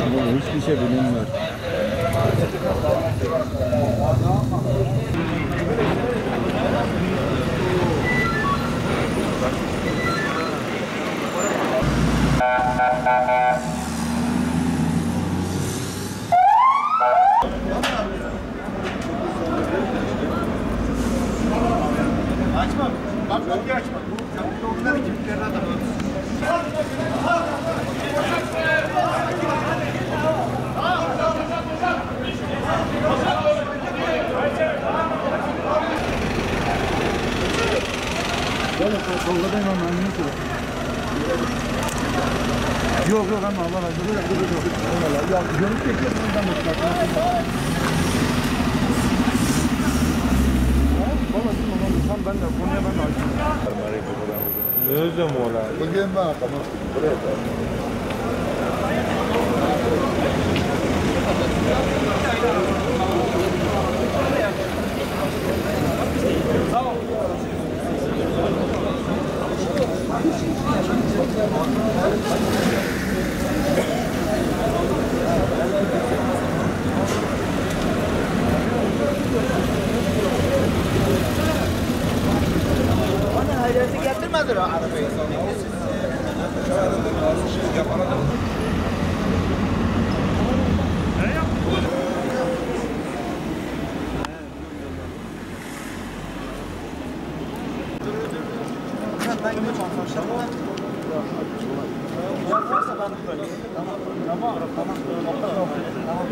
Ama hiçbir şey bilinmiyor. Açma. Bak kapıyı açma. Onlar ekiplerine de Böyle solda ama anneni söyle. Yok ama Allah razı olsun. Ya görüp bekliyorsun ben de. Ben de konuya ben de açayım. Özlem ola. Bugün ben tamam. Buraya da. Tamam. Bana hayreti getirmedi o arabayı. Ben gibi çalışmışlar mı? Yaparsa ben böyle. Tamam. Tamam. Tamam. Tamam.